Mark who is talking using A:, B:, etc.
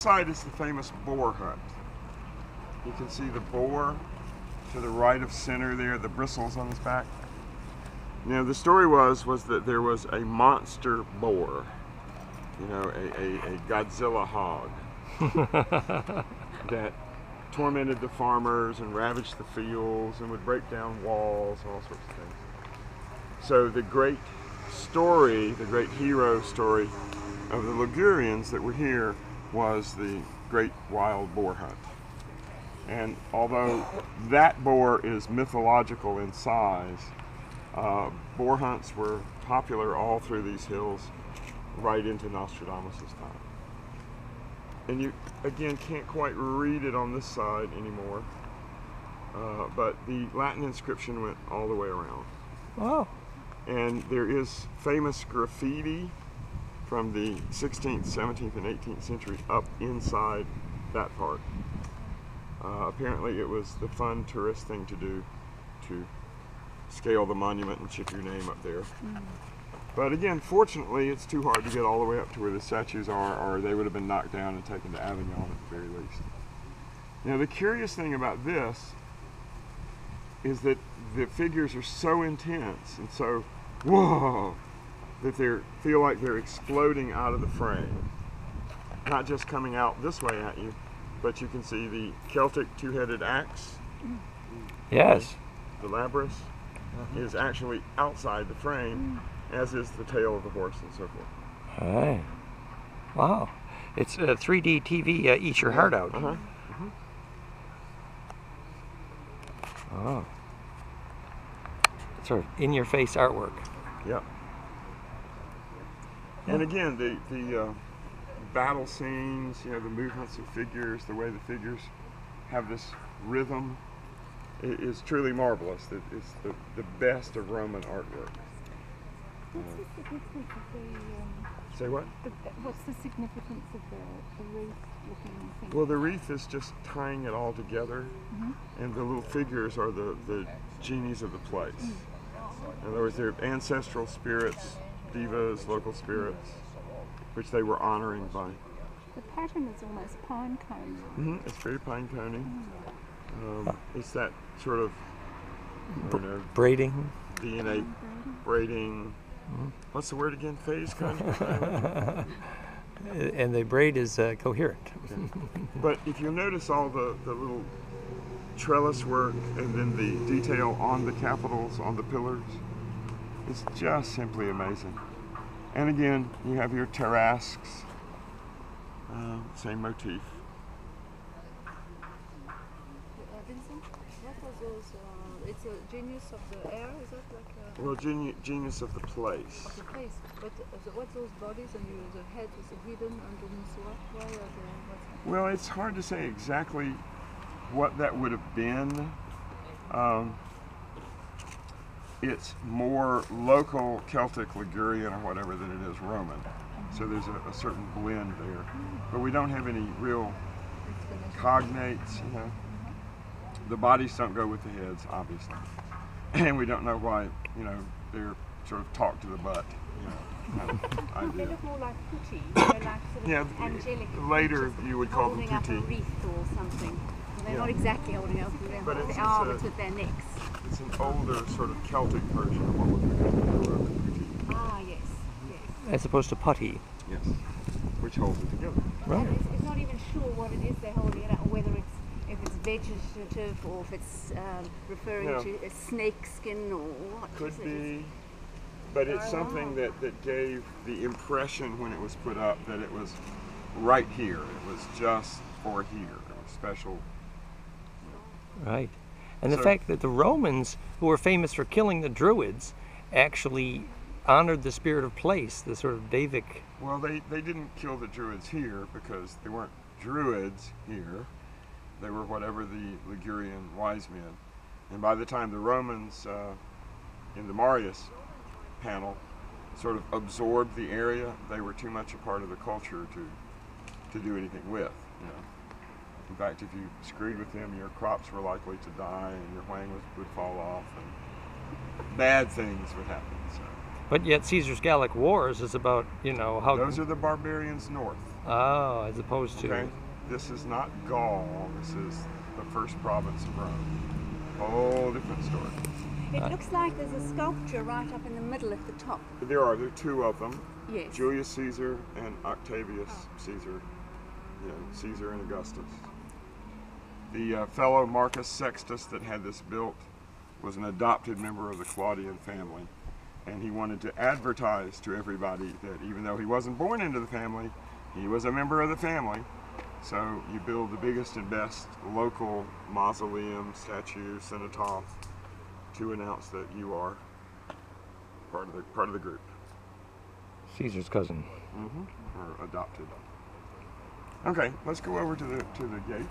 A: side is the famous boar hunt. You can see the boar to the right of center there, the bristles on his back. Now the story was that there was a monster boar, you know, a Godzilla hog that tormented the farmers and ravaged the fields and would break down walls and all sorts of things. So the great story, the great hero story of the Ligurians that were here was the great wild boar hunt. And although that boar is mythological in size, boar hunts were popular all through these hills right into Nostradamus' time. And you, again, can't quite read it on this side anymore, but the Latin inscription went all the way around.
B: Oh.
A: And there is famous graffiti from the 16th, 17th, and 18th century up inside that part. Apparently it was the fun tourist thing to do, to scale the monument and chip your name up there. But again, fortunately, it's too hard to get all the way up to where the statues are, or they would have been knocked down and taken to Avignon at the very least. Now, the curious thing about this is that the figures are so intense and so, whoa, that they feel like they're exploding out of the frame. Not just coming out this way at you, but you can see the Celtic two-headed axe.
B: Yes.
A: The labrys is actually outside the frame, as is the tail of the horse and so forth.
B: All right. Wow. It's 3D TV, eat your heart out. Oh. Sort of in-your-face artwork.
A: Yep. And again, the battle scenes, you know, the movements of figures, the way the figures have this rhythm is truly marvelous. It's the best of Roman artwork.
C: What's the significance of the...
A: Say what?
C: What's the significance of the wreath-looking thing?
A: Well, the wreath is just tying it all together, and the little figures are the genies of the place. In other words, they're ancestral spirits, divas, local spirits, which they were honoring by.
C: The pattern is almost pine cone.
A: It's very pine coney. It's that sort of, you know,
B: braiding.
A: DNA braiding. What's the word again? Phase kind of?
B: And the braid is coherent.
A: But if you notice all the little trellis work and then the detail on the capitals, on the pillars, it's just simply amazing. And again, you have your tarasques, same motif.
D: Vincent, what are those? It's a genius of the air, is that like a...
A: Well, genius of the place.
D: Of the place. But what's those bodies and the head is hidden underneath what? Why are they... What's...
A: Well, it's hard to say exactly what that would have been. It's more local Celtic, Ligurian, or whatever than it is Roman. So there's a certain blend there. But we don't have any real cognates, you know. The bodies don't go with the heads, obviously. And we don't know why, you know, they're sort of talk to the butt, you know, kind of idea.
C: They look more like putti, they're like sort of
A: Yeah,
C: angelic.
A: later you would call them
C: holding up
A: putti.
C: a wreath or something. They're
A: Yeah.
C: not exactly holding up
A: But
C: their
A: it's
C: arms with their necks.
A: It's an older sort of Celtic version of what would become the Roman putti.
C: Ah, yes, yes.
B: As opposed to putty.
A: Yes, which holds it together.
B: Right.
C: It's not even sure what it is they're holding it up, or whether if it's vegetative or if it's referring
A: Yeah.
C: to a snake skin or what.
A: Could
C: is it?
A: be, but it's something that gave the impression when it was put up that it was right here. It was just for here. It was special.
B: Right. And the
A: So-
B: fact that the Romans, who were famous for killing the Druids, actually honored the spirit of place, the sort of Davic.
A: Well, they didn't kill the Druids here because they weren't Druids here. They were whatever the Ligurian wise men. And by the time the Romans, in the Marius panel, sort of absorbed the area, they were too much a part of the culture to do anything with. You know. In fact, if you screwed with them, your crops were likely to die and your whang would fall off and bad things would happen. So.
B: But yet Caesar's Gallic Wars is about, you know, how...
A: Those are the barbarians north.
B: Oh, as opposed to.
A: Okay, this is not Gaul. This is the first province of Rome. Whole different story.
C: It looks like there's a sculpture right up in the middle at the top.
A: There are two of them.
C: Yes.
A: Julius Caesar and Octavius Caesar. You know, Caesar and Augustus. The fellow Marcus Sextus that had this built was an adopted member of the Claudian family, and he wanted to advertise to everybody that even though he wasn't born into the family, he was a member of the family. So you build the biggest and best local mausoleum, statue, cenotaph to announce that you are part of the group.
B: Caesar's cousin.
A: Or adopted. Okay, let's go over to the gate.